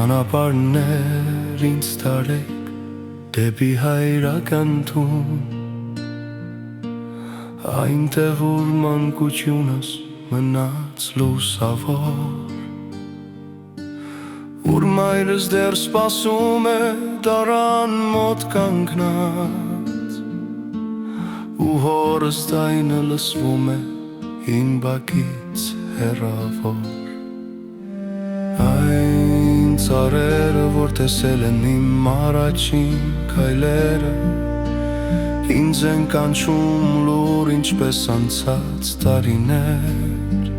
Ճանապարհներ ինձ տարեք դեպի հայրական տուն, այնտեղ որ մանկությունս մնաց լուսավոր, որ մայրս դեռ սպասում է դարան մոտ կանգնած, ու հորս ձայնը լսվում է հին բակից հեռավոր։ Այն ծառերը, որ տեսել են իմ առաջին քայլերը, ինձ են կանչում լուր ինչպես անցած տարիներ,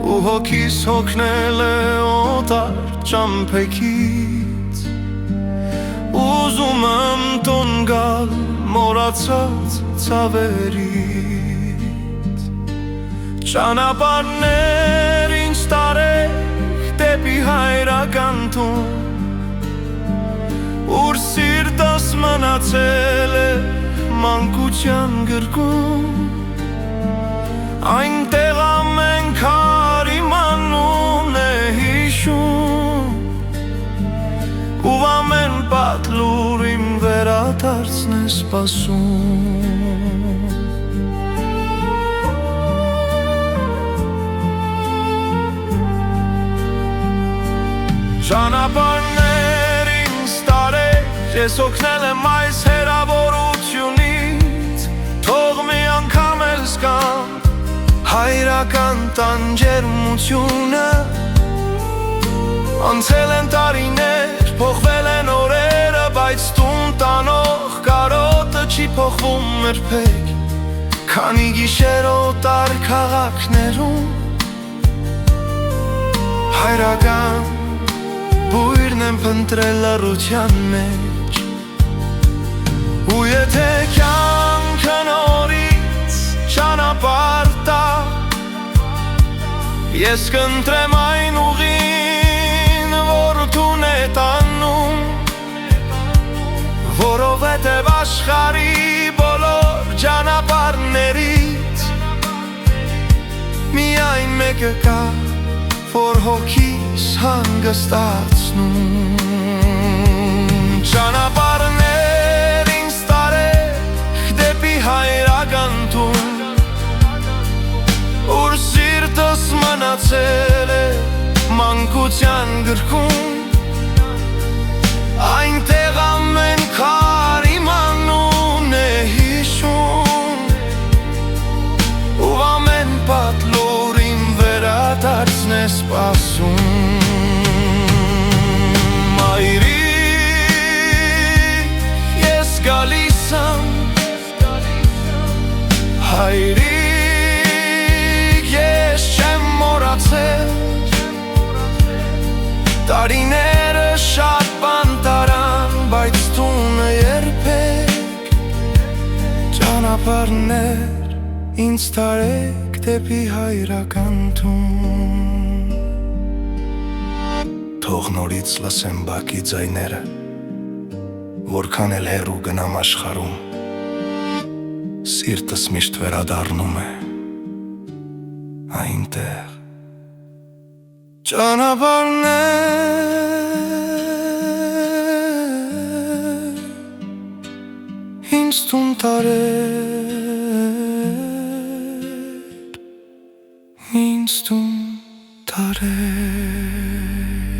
ու հոգիս հոգնել է օտար ճամփեքից, ուզում եմ տուն գալ մոռացած ցավերից։ Ճանապարհներ ինձ տարեք դեպի հայրական տուն, ուր սիրտս մնացել է մանկության գրկում, այնտեղ ամեն քար իմ անունն է հիշում, ու ամեն պատ լուր իմ վերադարձն է սպասում։ Ճանապարհներ ինձ տարեք, ես օգնել եմ այս հեռավորությունից, թող մի անգամ էլ զգամ հայրական տան ջերմությունը։ Անցել են տարիներ, փոխվել են օրերը, բայց տուն տանող կարոտը չի փոխվում երբեք, քանի գիշեր օտար քաղաքներում հայրական բույրն եմ փնտրել լռության մեջ, ու եթե կյանքը նորից ճանապարհ տա, ես կընտրեմ այն ուղին, որ տուն է տանում, որովհետև աշխարհի բոլոր ճանապարհներից միայն մեկը կա, որ հոգիս հանգստացնում։ Ճանապարհներ ինձ տարեք դեպի հայրական տուն, ուր սիրտս մնացել է մանկության գրկում, այնտեղ ամեն քար իմ անունն է հիշում, ու ամեն պատ լուր իմ վերադարձն է սպասում։ Մայրիկ, ես գալիս եմ, հայրիկ, ես չեմ մոռացել, տարիները շատ բան տարան, բայց տունը երբեք։ Ճանապարհներ ինձ տարեք դեպի հայրական տուն, թող նորից լսեմ բակի ձայները, որքան էլ հեռու գնամ աշխարհում, սիրտս միշտ վերադառնում է այնտեղ։ Ճանապարհներ ինձ տուն տարեք, ինձ տուն տարեք։